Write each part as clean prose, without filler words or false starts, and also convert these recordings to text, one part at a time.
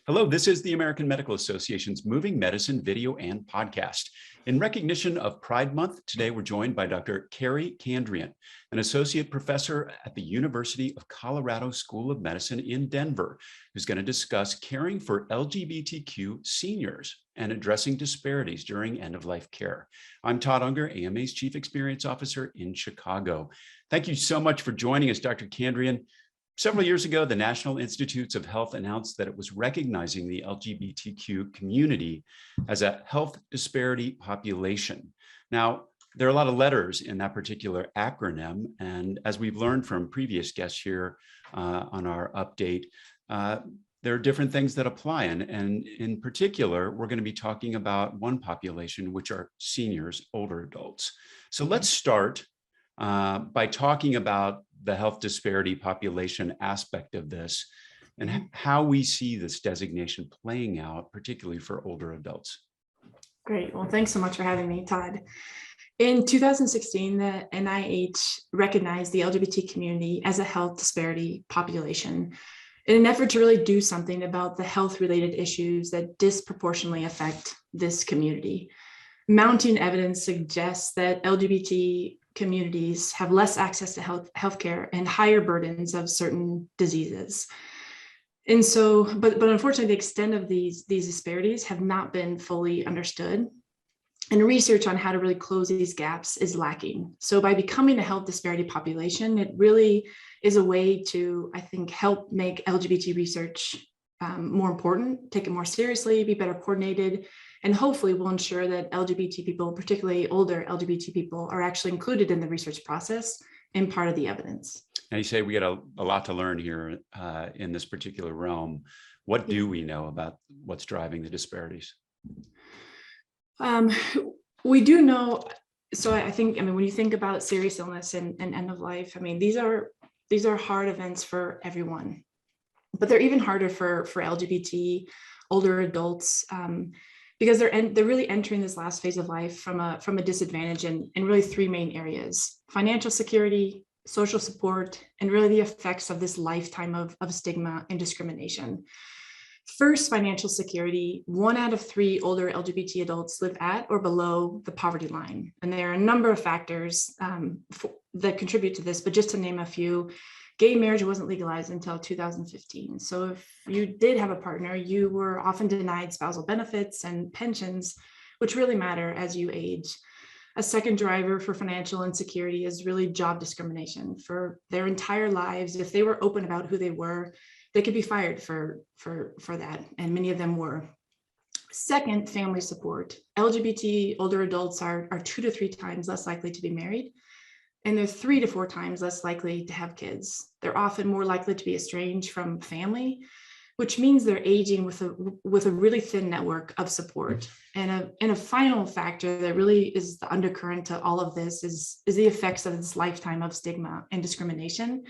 Hello, this is the American Medical Association's Moving Medicine video and podcast. In recognition of Pride Month, today we're joined by Dr. Carrie Kandrian, an associate professor at the University of Colorado School of Medicine in Denver, who's going to discuss caring for LGBTQ seniors and addressing disparities during end-of-life care. I'm Todd Unger, AMA's Chief Experience Officer in Chicago. Thank you so much for joining us, Dr. Kandrian. Several years ago, the National Institutes of Health announced that it was recognizing the LGBTQ community as a health disparity population. Now, there are a lot of letters in that particular acronym, and as we've learned from previous guests here on our update, there are different things that apply, and in particular, we're going to be talking about one population, which are seniors, older adults. So let's start by talking about the health disparity population aspect of this and how we see this designation playing out, particularly for older adults. Great. Well, thanks so much for having me, Todd. In 2016, the NIH recognized the LGBT community as a health disparity population in an effort to really do something about the health-related issues that disproportionately affect this community. Mounting evidence suggests that LGBT communities have less access to healthcare and higher burdens of certain diseases. And so, but unfortunately, the extent of these disparities have not been fully understood. And research on how to really close these gaps is lacking. So by becoming a health disparity population, it really is a way to, I think, help make LGBT research more important, take it more seriously, be better coordinated, and hopefully will ensure that LGBT people, particularly older LGBT people, are actually included in the research process and part of the evidence. Now you say we got a lot to learn here in this particular realm. What do we know about what's driving the disparities? We do know, so I think, when you think about serious illness and end of life, these are hard events for everyone, but they're even harder for LGBT, older adults, because they're really entering this last phase of life from a disadvantage in really three main areas: financial security, social support, and really the effects of this lifetime of stigma and discrimination. First, financial security. 1 out of 3 older LGBT adults live at or below the poverty line. And there are a number of factors that contribute to this, but just to name a few, gay marriage wasn't legalized until 2015. So if you did have a partner, you were often denied spousal benefits and pensions, which really matter as you age. A second driver for financial insecurity is really job discrimination. For their entire lives, if they were open about who they were, they could be fired for that, and many of them were. Second, family support. LGBT older adults are 2 to 3 times less likely to be married, and they're 3 to 4 times less likely to have kids. They're often more likely to be estranged from family, which means they're aging with a really thin network of support. And a final factor that really is the undercurrent to all of this is the effects of this lifetime of stigma and discrimination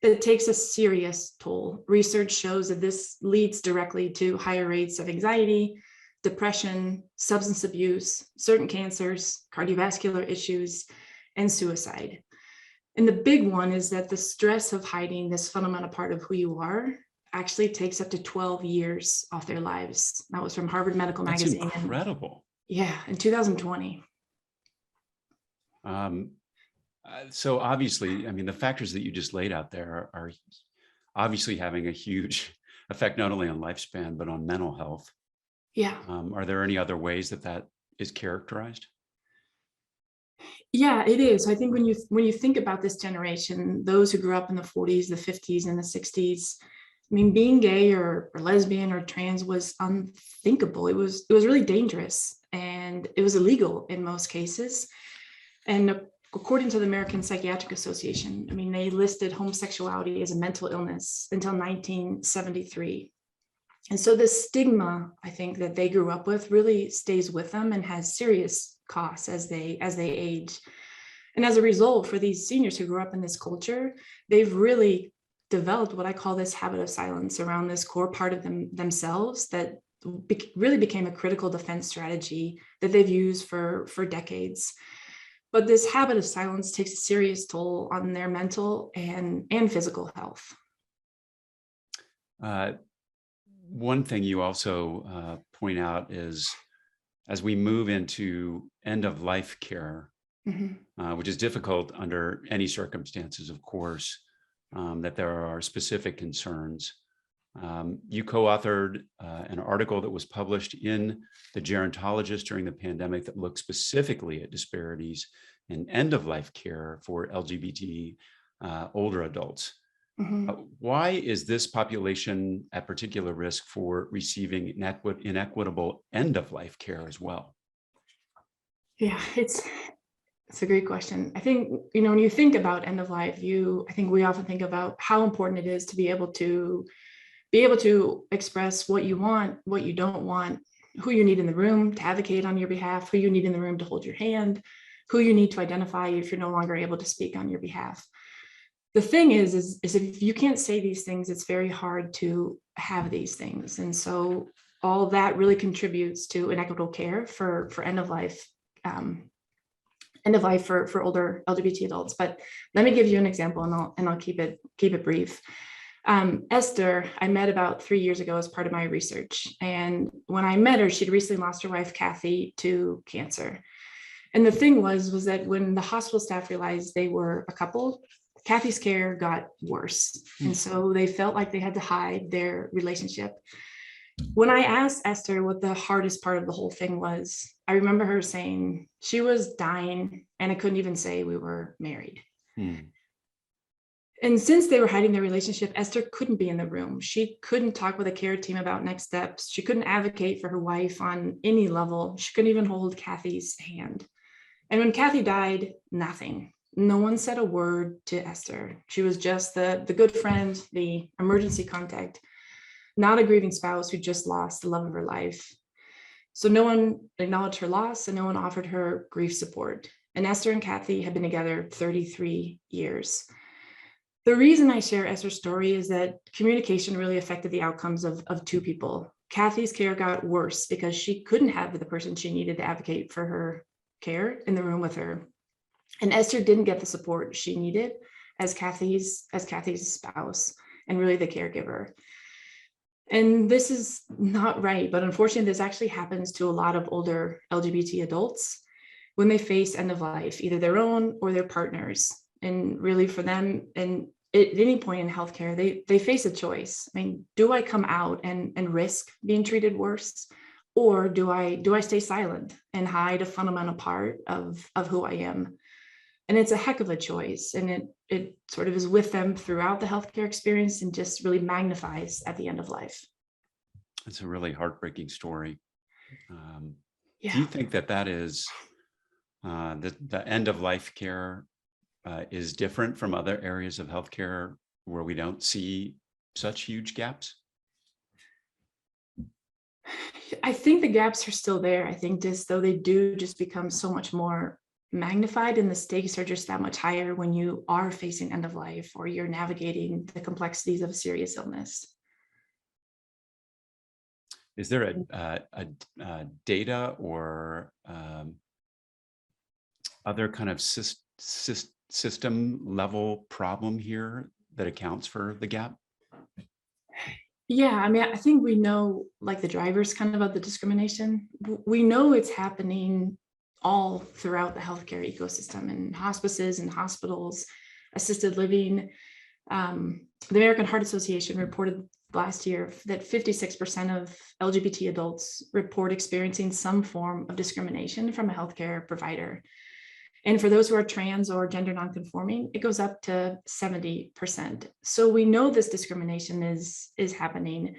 that takes a serious toll. Research shows that this leads directly to higher rates of anxiety, depression, substance abuse, certain cancers, cardiovascular issues, and suicide. And the big one is that the stress of hiding this fundamental part of who you are actually takes up to 12 years off their lives. That was from Harvard Medical Magazine. That's incredible. In 2020. So obviously, the factors that you just laid out there are obviously having a huge effect, not only on lifespan, but on mental health. Yeah. Are there any other ways that is characterized? Yeah, it is. I think when you think about this generation, those who grew up in the 40s, the 50s, and the 60s, being gay or lesbian or trans was unthinkable. It was really dangerous, and it was illegal in most cases. And according to the American Psychiatric Association, they listed homosexuality as a mental illness until 1973. And so this stigma, I think, that they grew up with really stays with them and has serious costs as they age. And as a result, for these seniors who grew up in this culture, they've really developed what I call this habit of silence around this core part of themselves that really became a critical defense strategy that they've used for decades. But this habit of silence takes a serious toll on their mental and physical health. One thing you also point out is as we move into end of life care, Mhm. which is difficult under any circumstances, of course, that there are specific concerns. You co-authored an article that was published in the Gerontologist during the pandemic that looked specifically at disparities in end-of-life care for LGBT older adults. Mhm. Why is this population at particular risk for receiving inequitable end-of-life care as well? Yeah, it's a great question. I think, when you think about end of life, I think we often think about how important it is to be able to express what you want, what you don't want, who you need in the room to advocate on your behalf, who you need in the room to hold your hand, who you need to identify if you're no longer able to speak on your behalf. The thing is if you can't say these things, it's very hard to have these things. And so all that really contributes to inequitable care for end of life for older LGBT adults. But let me give you an example, and I'll keep it brief. Esther, I met about 3 years ago as part of my research. And when I met her, she'd recently lost her wife, Kathy, to cancer. And the thing was that when the hospital staff realized they were a couple, Kathy's care got worse. And so they felt like they had to hide their relationship. When I asked Esther what the hardest part of the whole thing was, I remember her saying she was dying and I couldn't even say we were married. Hmm. And since they were hiding their relationship, Esther couldn't be in the room. She couldn't talk with a care team about next steps. She couldn't advocate for her wife on any level. She couldn't even hold Kathy's hand. And when Kathy died, nothing. No one said a word to Esther. She was just the good friend, the emergency contact, not a grieving spouse who just lost the love of her life. So no one acknowledged her loss and no one offered her grief support. And Esther and Kathy had been together 33 years. The reason I share Esther's story is that communication really affected the outcomes of two people. Kathy's care got worse because she couldn't have the person she needed to advocate for her care in the room with her. And Esther didn't get the support she needed as Kathy's spouse and really the caregiver. And this is not right, but unfortunately, this actually happens to a lot of older LGBT adults when they face end of life, either their own or their partners. And really for them, and at any point in healthcare, they face a choice. I mean, do I come out and risk being treated worse? Or do I stay silent and hide a fundamental part of who I am? And it's a heck of a choice. And it sort of is with them throughout the healthcare experience and just really magnifies at the end of life. It's a really heartbreaking story. Yeah. Do you think that is the end of life care is different from other areas of healthcare where we don't see such huge gaps? I think the gaps are still there. I think just though they do just become so much more magnified and the stakes are just that much higher when you are facing end of life or you're navigating the complexities of a serious illness. Is there a data or other kind of system level problem here that accounts for the gap? Yeah, I mean, I think we know, like the drivers kind of the discrimination, we know it's happening all throughout the healthcare ecosystem and hospices and hospitals, assisted living. The American Heart Association reported last year that 56% of LGBT adults report experiencing some form of discrimination from a healthcare provider. And for those who are trans or gender nonconforming, it goes up to 70%. So we know this discrimination is happening.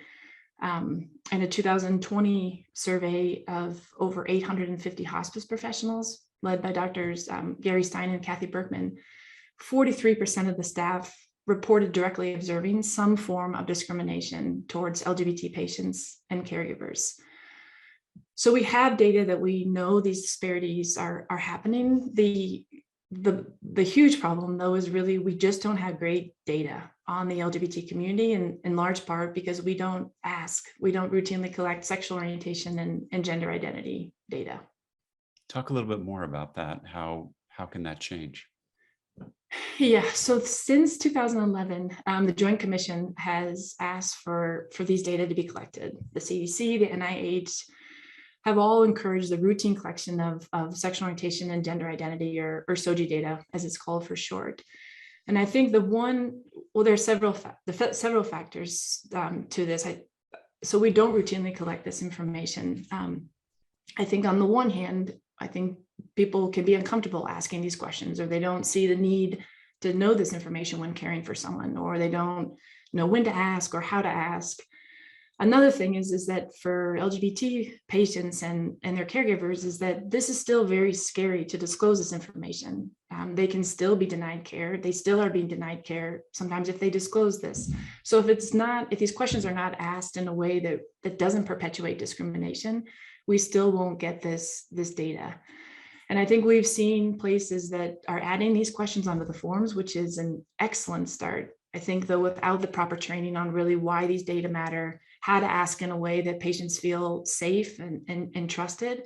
In a 2020 survey of over 850 hospice professionals led by doctors Gary Stein and Kathy Berkman, 43% of the staff reported directly observing some form of discrimination towards LGBT patients and caregivers. So we have data that we know these disparities are happening. The huge problem, though, is really we just don't have great data on the LGBT community, and in large part because we don't routinely collect sexual orientation and gender identity data. Talk a little bit more about that. How can that change? Yeah, so since 2011, the Joint Commission has asked for these data to be collected. The CDC, the NIH have all encouraged the routine collection of sexual orientation and gender identity, or SOGI data, as it's called for short. And I think there are several factors to this. So we don't routinely collect this information. I think on the one hand, I think people can be uncomfortable asking these questions, or they don't see the need to know this information when caring for someone, or they don't know when to ask or how to ask. Another thing is that for LGBT patients and their caregivers, is that this is still very scary to disclose this information. They can still be denied care. They still are being denied care sometimes if they disclose this. So if these questions are not asked in a way that doesn't perpetuate discrimination, we still won't get this data. And I think we've seen places that are adding these questions onto the forms, which is an excellent start. I think, though, without the proper training on really why these data matter, how to ask in a way that patients feel safe and trusted,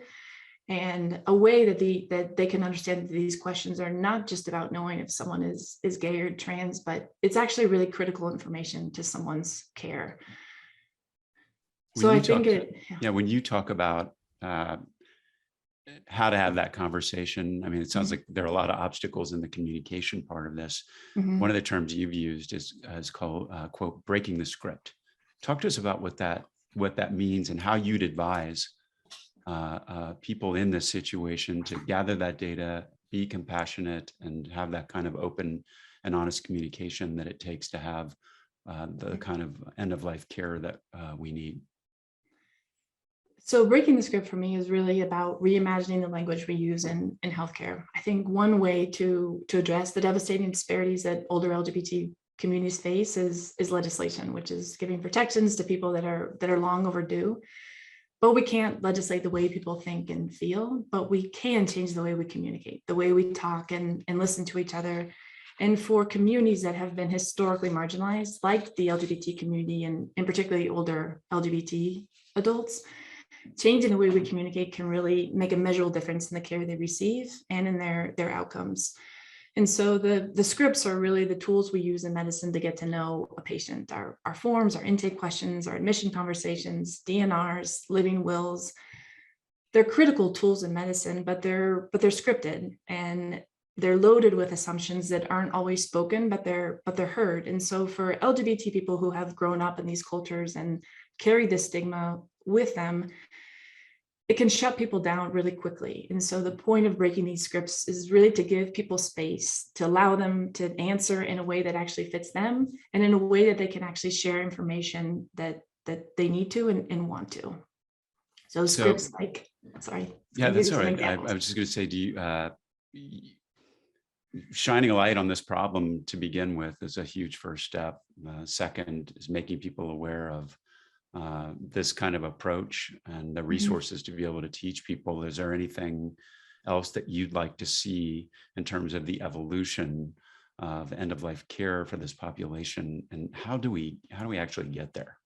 and a way that they can understand that these questions are not just about knowing if someone is gay or trans, but it's actually really critical information to someone's care. So I think when you talk about how to have that conversation, I mean, it sounds like there are a lot of obstacles in the communication part of this. One of the terms you've used is called, quote, breaking the script. Talk to us about what that means and how you'd advise people in this situation to gather that data, be compassionate, and have that kind of open and honest communication that it takes to have the kind of end-of-life care that we need. So breaking the script for me is really about reimagining the language we use in healthcare. I think one way to address the devastating disparities that older LGBT communities face is legislation, which is giving protections to people that are long overdue. But we can't legislate the way people think and feel, but we can change the way we communicate, the way we talk and listen to each other. And for communities that have been historically marginalized, like the LGBT community and particularly older LGBT adults, changing the way we communicate can really make a measurable difference in the care they receive and in their outcomes. And so the scripts are really the tools we use in medicine to get to know a patient. Our forms, our intake questions, our admission conversations, DNRs, living wills. They're critical tools in medicine, but they're scripted, and they're loaded with assumptions that aren't always spoken, but they're heard. And so for LGBT people who have grown up in these cultures and carry this stigma with them, it can shut people down really quickly. And so the point of breaking these scripts is really to give people space, to allow them to answer in a way that actually fits them, and in a way that they can actually share information that they need to and want to. So scripts like, sorry. Yeah, that's all right. I was just going to say, do you, shining a light on this problem to begin with is a huge first step. Second is making people aware of this kind of approach and the resources to be able to teach people. Is there anything else that you'd like to see in terms of the evolution of end-of-life care for this population, and how do we actually get there?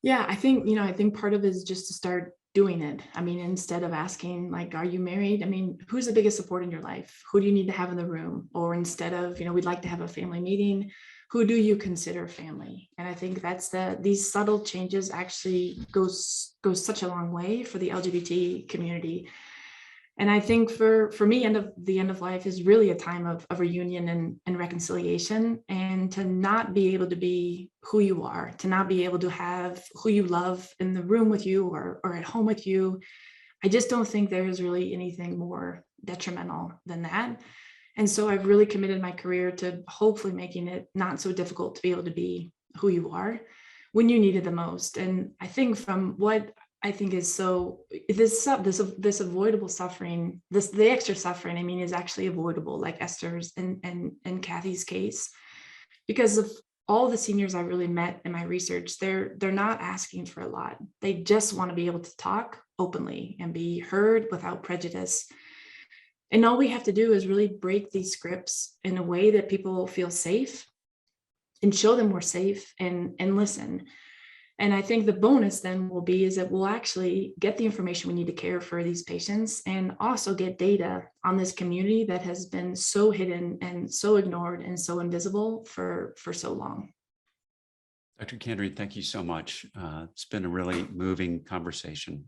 Yeah, I think part of it is just to start doing it. I mean, instead of asking, like, are you married? I mean, who's the biggest support in your life? Who do you need to have in the room? Or instead of, we'd like to have a family meeting, who do you consider family? And I think these subtle changes actually goes such a long way for the LGBT community. And I think for me, the end of life is really a time of reunion and reconciliation, and to not be able to be who you are, to not be able to have who you love in the room with you or at home with you. I just don't think there is really anything more detrimental than that. And so I've really committed my career to hopefully making it not so difficult to be able to be who you are when you need it the most. And I think from what I think is this avoidable suffering, the extra suffering, I mean, is actually avoidable, like Esther's and Kathy's case, because of all the seniors I really met in my research. They're not asking for a lot. They just want to be able to talk openly and be heard without prejudice. And all we have to do is really break these scripts in a way that people feel safe and show them we're safe and listen. And I think the bonus then will be is that we'll actually get the information we need to care for these patients, and also get data on this community that has been so hidden and so ignored and so invisible for so long. Dr. Kandrian, thank you so much. It's been a really moving conversation.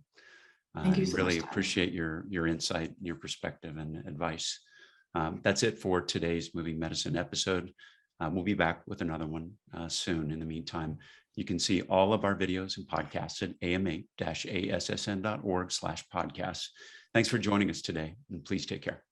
Thank you I so really much, Todd. appreciate your insight, your perspective, and advice. That's it for today's Moving Medicine episode. We'll be back with another one soon. In the meantime, you can see all of our videos and podcasts at ama-assn.org/podcasts. Thanks for joining us today, and please take care.